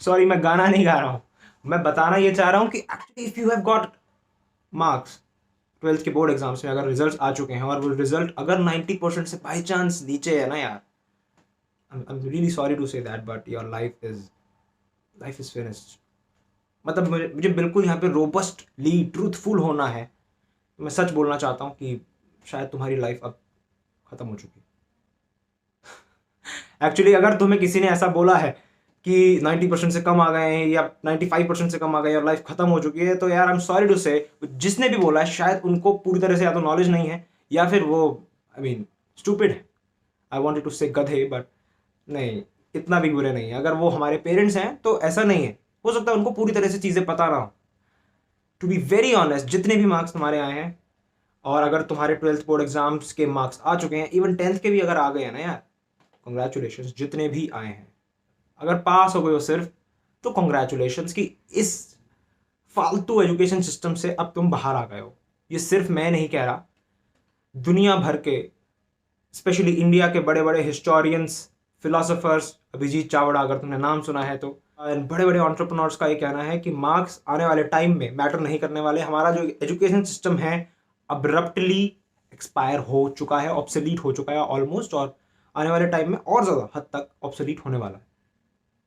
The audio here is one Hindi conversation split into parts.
सॉरी, मैं गाना नहीं गा रहा हूँ, मैं बताना ये चाह रहा हूँ कि actually if you have got marks 12th के बोर्ड एग्जाम्स में, अगर रिजल्ट आ चुके हैं और वो रिजल्ट अगर 90% से बाई चांस नीचे है ना यार, I am really sorry to say that, but your life is finished. मतलब मुझे बिल्कुल यहाँ पे रोबस्टली ट्रूथफुल होना है। मैं सच बोलना चाहता हूँ कि शायद तुम्हारी लाइफ अब खत्म हो चुकी है। एक्चुअली अगर तुम्हें किसी ने ऐसा बोला है कि 90% से कम आ गए हैं या 95% से कम आ गए और लाइफ खत्म हो चुकी है, तो यार आई एम सॉरी टू से, जिसने भी बोला है शायद उनको पूरी तरह से या तो नॉलेज नहीं है या फिर वो आई मीन स्टूपिड है। आई वॉन्टेड टू से गधे, बट नहीं, इतना भी बुरे नहीं है। अगर वो हमारे पेरेंट्स हैं तो ऐसा नहीं है, हो सकता है उनको पूरी तरह से चीज़ें पता ना हो। टू बी वेरी ऑनेस्ट, जितने भी मार्क्स तुम्हारे आए हैं, और अगर तुम्हारे 12th बोर्ड एग्जाम्स के मार्क्स आ चुके हैं, इवन 10th के भी अगर आ गए हैं ना यार, कॉन्ग्रेचुलेशन। जितने भी आए हैं, अगर पास हो गए हो सिर्फ, तो कॉन्ग्रेचुलेशन कि इस फालतू एजुकेशन सिस्टम से अब तुम बाहर आ गए हो। ये सिर्फ मैं नहीं कह रहा, दुनिया भर के, स्पेशली इंडिया के बड़े बड़े हिस्टोरियंस, फिलोसोफर्स, अभिजीत चावड़ा अगर तुमने नाम सुना है तो, बड़े बड़े एंटरप्रेन्योर्स का ये कहना है कि मार्क्स आने वाले टाइम में मैटर नहीं करने वाले। हमारा जो एजुकेशन सिस्टम है अब्रप्टली एक्सपायर हो चुका है, ऑब्सोलीट हो चुका है ऑलमोस्ट, और आने वाले टाइम में और ज़्यादा हद तक ऑब्सोलीट होने वाला है।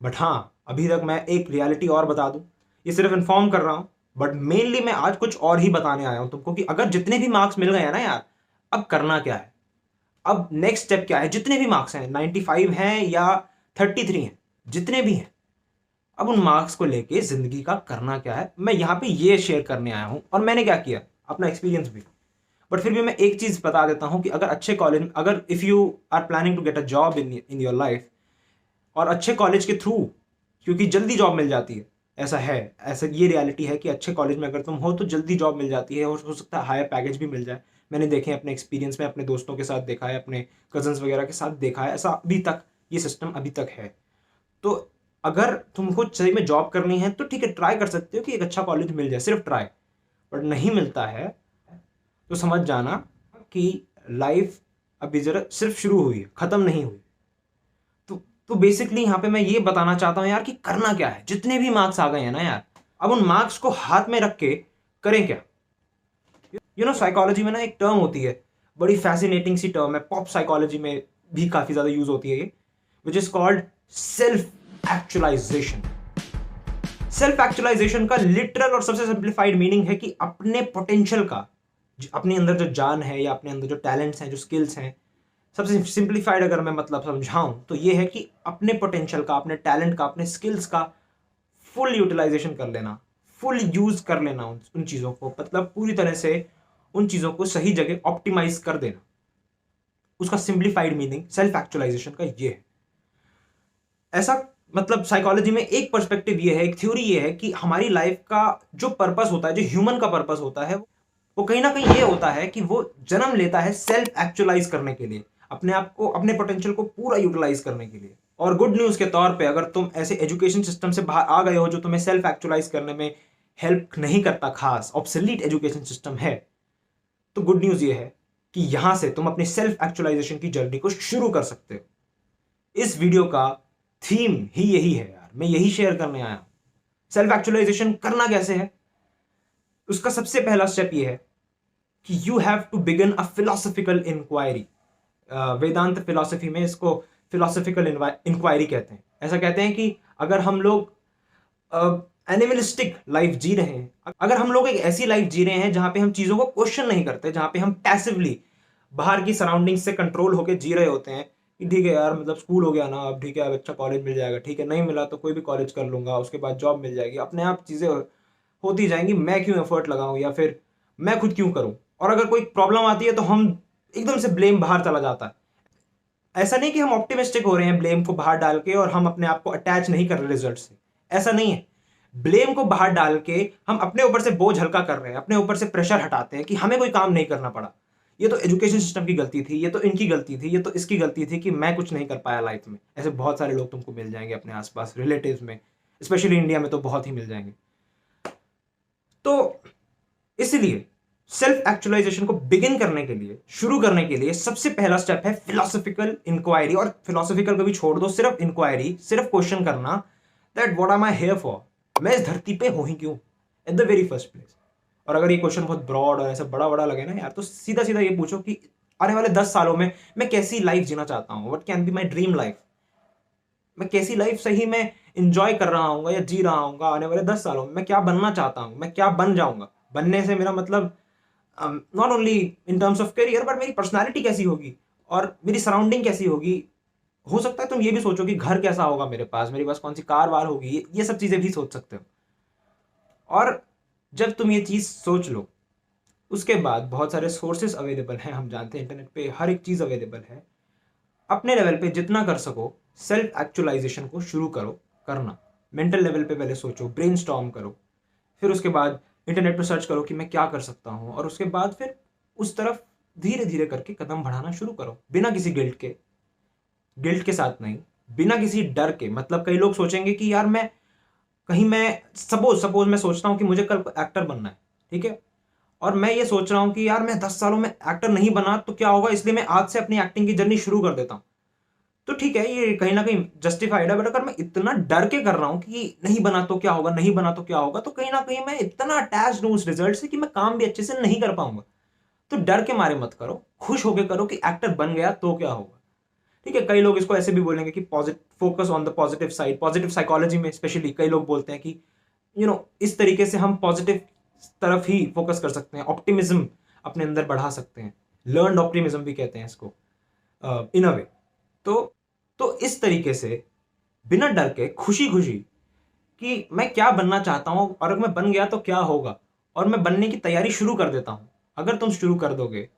बट हाँ, अभी तक मैं एक रियलिटी और बता दूं, ये सिर्फ इन्फॉर्म कर रहा हूं, बट मेनली मैं आज कुछ और ही बताने आया हूं तुमको कि अगर जितने भी मार्क्स मिल गए हैं ना यार, अब करना क्या है, अब नेक्स्ट स्टेप क्या है। जितने भी मार्क्स हैं, 95 हैं या 33 हैं, जितने भी हैं, अब उन मार्क्स को लेके जिंदगी का करना क्या है, मैं यहाँ पे ये शेयर करने आया हूँ। और मैंने क्या किया, अपना एक्सपीरियंस भी। बट फिर भी मैं एक चीज बता देता हूँ कि अगर अच्छे कॉलेज, अगर if you are planning to get a job in your life, और अच्छे कॉलेज के थ्रू, क्योंकि जल्दी जॉब मिल जाती है, ऐसा है, ऐसा ये रियलिटी है कि अच्छे कॉलेज में अगर तुम हो तो जल्दी जॉब मिल जाती है, हो सकता है हायर पैकेज भी मिल जाए। मैंने देखे हैं अपने एक्सपीरियंस में, अपने दोस्तों के साथ देखा है, अपने कजन्स वगैरह के साथ देखा है, ऐसा अभी तक ये सिस्टम अभी तक है। तो अगर तुमको सही में जॉब करनी है तो ठीक है, ट्राई कर सकते हो कि एक अच्छा कॉलेज मिल जाए, सिर्फ ट्राई। बट नहीं मिलता है तो समझ जाना कि लाइफ अभी जरा सिर्फ शुरू हुई है, खत्म नहीं हुई। तो बेसिकली यहाँ पे मैं ये बताना चाहता हूँ यार कि करना क्या है। जितने भी मार्क्स आ गए हैं ना यार, अब उन मार्क्स को हाथ में रख के करें क्या। साइकोलॉजी में ना एक टर्म होती है, बड़ी फैसिनेटिंग सी टर्म है, पॉप साइकोलॉजी में भी काफी ज्यादा यूज होती है ये, which is called self actualization. Self actualization का लिटरल और सबसे सिंप्लीफाइड मीनिंग है कि अपने पोटेंशियल का, अपने अंदर जो जान है या अपने अंदर जो टैलेंट्स हैं, जो स्किल्स हैं, सबसे सिंप्लीफाइड अगर मैं मतलब समझाऊं तो ये है कि अपने पोटेंशियल का, अपने टैलेंट का, अपने स्किल्स का फुल यूटिलाइजेशन कर लेना, फुल यूज कर लेना उन चीज़ों को, मतलब पूरी तरह से उन चीज़ों को सही जगह ऑप्टिमाइज कर देना। उसका सिंप्लीफाइड मीनिंग सेल्फ एक्चुअलाइजेशन का ये है। ऐसा मतलब साइकोलॉजी में एक पर्सपेक्टिव ये है, एक थ्योरी ये है कि हमारी लाइफ का जो पर्पस होता है, जो ह्यूमन का पर्पस होता है, वो कहीं ना कहीं ये होता है कि वो जन्म लेता है सेल्फ एक्चुअलाइज करने के लिए, अपने आप को, अपने पोटेंशियल को पूरा यूटिलाइज करने के लिए। और गुड न्यूज के तौर पे, अगर तुम ऐसे एजुकेशन सिस्टम से बाहर आ गए हो जो तुम्हें सेल्फ एक्चुअलाइज करने में हेल्प नहीं करता, खास ऑब्सोलीट एजुकेशन सिस्टम है, तो गुड न्यूज ये है कि यहां से तुम अपनी सेल्फ एक्चुअलाइजेशन की जर्नी को शुरू कर सकते हो। इस वीडियो का थीम ही यही है यार, मैं यही शेयर करने आया हूं। सेल्फ एक्चुअलाइजेशन करना कैसे है, उसका सबसे पहला स्टेप ये है कि you have to begin a philosophical inquiry. Vedanta philosophy में इसको फिलोसॉफिकल इंक्वायरी कहते हैं। ऐसा कहते हैं कि अगर हम लोग एनिमलिस्टिक लाइफ जी रहे हैं, अगर हम लोग एक ऐसी लाइफ जी रहे हैं जहां पे हम चीजों को क्वेश्चन नहीं करते, जहां पे हम पैसिवली बाहर की सराउंडिंग से कंट्रोल होकर जी रहे होते हैं कि ठीक है यार, मतलब स्कूल हो गया ना, अब ठीक है, अब अच्छा कॉलेज मिल जाएगा, ठीक है, नहीं मिला तो कोई भी कॉलेज कर लूंगा, उसके बाद जॉब मिल जाएगी, अपने आप चीजें होती जाएंगी, मैं क्यों एफर्ट लगाऊं या फिर मैं खुद क्यों करूं। और अगर कोई प्रॉब्लम आती है तो हम एकदम से ब्लेम बाहर चला जाता है। ऐसा नहीं कि हम ऑप्टिमिस्टिक हो रहे हैं ब्लेम को बाहर डाल के और हम अपने आप को अटैच नहीं कर रहे रिजल्ट से, ऐसा नहीं है। ब्लेम को बाहर डाल के हम अपने ऊपर से बोझ हल्का कर रहे हैं, अपने ऊपर से प्रेशर हटाते हैं कि हमें कोई काम नहीं करना पड़ा, ये तो एजुकेशन सिस्टम की गलती थी, ये तो इनकी गलती थी, ये तो इसकी गलती थी कि मैं कुछ नहीं कर पाया लाइफ में। ऐसे बहुत सारे लोग तुमको मिल जाएंगे अपने आसपास, रिलेटिव्स में, स्पेशली इंडिया में तो बहुत ही मिल जाएंगे। तो इसलिए सेल्फ एक्चुअलाइजेशन को बिगिन करने के लिए, शुरू करने के लिए सबसे पहला स्टेप है फिलोसॉफिकल इंक्वायरी। और फिलोसॉफिकल को भी छोड़ दो, सिर्फ इंक्वायरी, सिर्फ क्वेश्चन करना that what am I hear for, मैं इस धरती पे हूँ ही क्यों at the very first place. और अगर ये क्वेश्चन बहुत ब्रॉड और ऐसा बड़ा बड़ा लगे ना यार, तो सीधा सीधा ये पूछो कि आने वाले 10 सालों में मैं कैसी लाइफ जीना चाहता हूँ, what can be my dream life, मैं कैसी लाइफ सही में इंजॉय कर रहा हूँ या जी रहा हूँ आने वाले 10 सालों में, मैं क्या बनना चाहता हूँ, मैं क्या बन जाऊंगा। बनने से मेरा मतलब not only in terms of career, but मेरी पर्सनैलिटी कैसी होगी और मेरी सराउंडिंग कैसी होगी। हो सकता है तुम ये भी सोचो कि घर कैसा होगा मेरे पास कौन सी कार वार होगी, ये सब चीजें भी सोच सकते हो। और जब तुम ये चीज सोच लो, उसके बाद बहुत सारे सोर्सेस अवेलेबल हैं, हम जानते हैं इंटरनेट पे हर एक चीज अवेलेबल है। अपने लेवल पे जितना कर सको सेल्फ एक्चुअलाइजेशन को शुरू करो करना। मेंटल लेवल पे पहले सोचो, ब्रेनस्टॉर्म करो, फिर उसके बाद इंटरनेट पर सर्च करो कि मैं क्या कर सकता हूँ, और उसके बाद फिर उस तरफ धीरे धीरे करके कदम बढ़ाना शुरू करो, बिना किसी गिल्ट के साथ नहीं, बिना किसी डर के। मतलब कई लोग सोचेंगे कि यार मैं सपोज मैं सोचता हूँ कि मुझे कल एक्टर बनना है, ठीक है, और मैं ये सोच रहा हूँ कि यार मैं 10 सालों में एक्टर नहीं बना तो क्या होगा, इसलिए मैं आज से अपनी एक्टिंग की जर्नी शुरू कर देता हूँ। तो ठीक है, ये कहीं ना कहीं जस्टिफाइड है, बट अगर मैं इतना डर के कर रहा हूं कि नहीं बना तो क्या होगा, नहीं बना तो क्या होगा, तो कहीं ना कहीं मैं इतना अटैच्ड हूं उस रिजल्ट से कि मैं काम भी अच्छे से नहीं कर पाऊंगा। तो डर के मारे मत करो, खुश होके करो कि एक्टर बन गया तो क्या होगा। ठीक है, कई लोग इसको ऐसे भी बोलेंगे कि focus on the positive side, positive psychology में स्पेशली कई लोग बोलते हैं कि इस तरीके से हम पॉजिटिव तरफ ही फोकस कर सकते हैं, ऑप्टिमिज्म अपने अंदर बढ़ा सकते हैं, लर्नड ऑप्टिमिज्म भी कहते हैं इसको इन अ वे। तो इस तरीके से बिना डर के खुशी खुशी कि मैं क्या बनना चाहता हूं और अगर मैं बन गया तो क्या होगा, और मैं बनने की तैयारी शुरू कर देता हूं, अगर तुम शुरू कर दोगे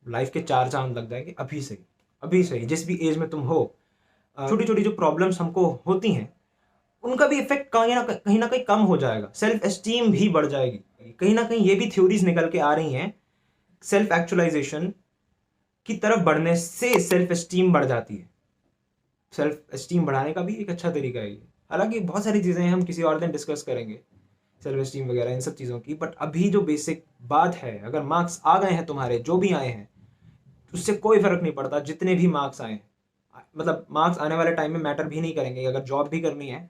लाइफ के 4 चांद लग जाएंगे अभी से ही जिस भी एज में तुम हो। छोटी छोटी जो प्रॉब्लम्स हमको होती हैं उनका भी इफेक्ट कहीं ना कहीं कम हो जाएगा, सेल्फ एस्टीम भी बढ़ जाएगी। कहीं ना कहीं ये भी थ्योरीज निकल के आ रही हैं, सेल्फ एक्चुअलाइजेशन की तरफ बढ़ने से सेल्फ एस्टीम बढ़ जाती है। सेल्फ एस्टीम बढ़ाने का भी एक अच्छा तरीका है ये। हालांकि बहुत सारी चीज़ें हैं, हम किसी और दिन डिस्कस करेंगे सेल्फ एस्टीम वगैरह इन सब चीज़ों की, बट अभी जो बेसिक बात है, अगर मार्क्स आ गए हैं तुम्हारे जो भी आए हैं, उससे कोई फर्क नहीं पड़ता जितने भी मार्क्स आए हैं। मतलब मार्क्स आने वाले टाइम में मैटर भी नहीं करेंगे, अगर जॉब भी करनी है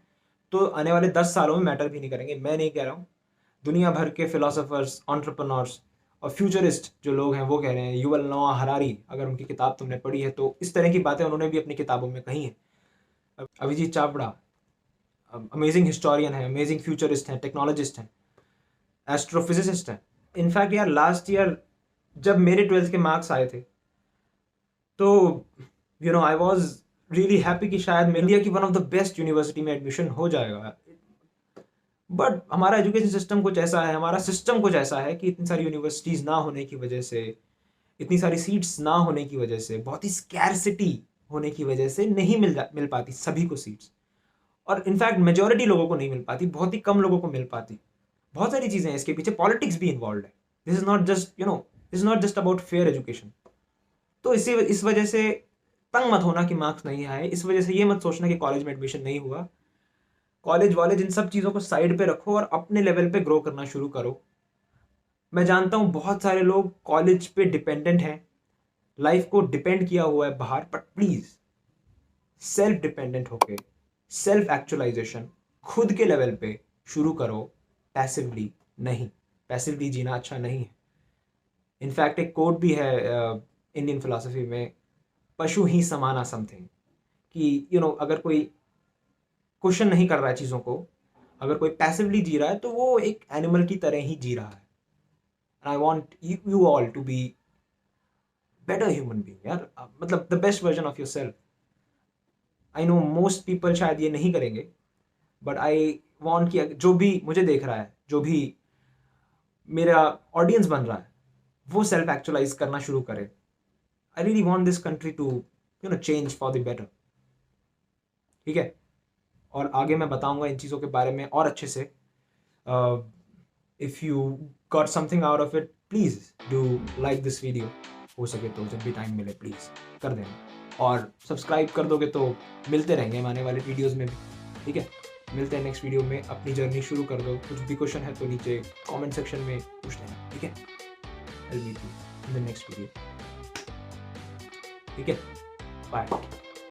तो आने वाले 10 सालों में मैटर भी नहीं करेंगे। मैं नहीं कह रहा हूँ, दुनिया भर के फिलोसोफर्स, एंटरप्रेन्योर्स और फ्यूचरिस्ट जो लोग हैं वो कह रहे हैं। युवल नोआ हरारी, अगर उनकी किताब तुमने पढ़ी है तो इस तरह की बातें उन्होंने भी अपनी किताबों में कही हैं। अभिजीत चावड़ा अमेजिंग हिस्टोरियन है, अमेजिंग फ्यूचरिस्ट हैं, टेक्नोलॉजिस्ट हैं, एस्ट्रोफिजिसिस्ट हैं। इनफैक्ट यार लास्ट ईयर जब मेरे 12th के मार्क्स आए थे तो आई वॉज रियली हैप्पी कि शायद इंडिया की one of the best university में एडमिशन हो जाएगा। बट हमारा एजुकेशन सिस्टम कुछ ऐसा है, हमारा सिस्टम कुछ ऐसा है कि इतनी सारी यूनिवर्सिटीज़ ना होने की वजह से, इतनी सारी सीट्स ना होने की वजह से, बहुत ही स्कैरसिटी होने की वजह से नहीं मिल पाती सभी को सीट्स। और इनफैक्ट मेजॉरिटी लोगों को नहीं मिल पाती, बहुत ही कम लोगों को मिल पाती। बहुत सारी चीज़ें हैं इसके पीछे, पॉलिटिक्स भी इन्वॉल्व है। This is not just about fair education. तो इस वजह से तंग मत होना कि मार्क्स नहीं आए, इस वजह से ये मत सोचना कि कॉलेज में एडमिशन नहीं हुआ। कॉलेज इन सब चीज़ों को साइड पे रखो और अपने लेवल पे ग्रो करना शुरू करो। मैं जानता हूँ बहुत सारे लोग कॉलेज पे डिपेंडेंट हैं, लाइफ को डिपेंड किया हुआ है बाहर, बट प्लीज सेल्फ डिपेंडेंट होके सेल्फ एक्चुअलाइजेशन खुद के लेवल पे शुरू करो, पैसिवली नहीं। पैसिवली जीना अच्छा नहीं है। इनफैक्ट एक कोट भी है इंडियन फिलोसफी में, पशु ही समाना समथिंग, कि अगर कोई क्वेश्चन नहीं कर रहा है चीज़ों को, अगर कोई पैसिवली जी रहा है तो वो एक एनिमल की तरह ही जी रहा है। I want you all to be better human being यार, मतलब the best version of your self. I know most people शायद ये नहीं करेंगे, बट आई वॉन्ट कि जो भी मुझे देख रहा है, जो भी मेरा ऑडियंस बन रहा है, वो सेल्फ एक्चुअलाइज करना शुरू करे। I really want this country to change for the better. ठीक है, और आगे मैं बताऊंगा इन चीज़ों के बारे में और अच्छे से। If you got something out of it, please do like this video. हो सके तो जब भी टाइम मिले प्लीज़ कर देना, और सब्सक्राइब कर दोगे तो मिलते रहेंगे हम आने वाले वीडियोज़ में भी। ठीक है, मिलते हैं नेक्स्ट वीडियो में। अपनी जर्नी शुरू कर दो, कुछ भी क्वेश्चन है तो नीचे कमेंट सेक्शन में पूछ लेना। ठीक है, I will meet you in the next video. ठीक है, बाय।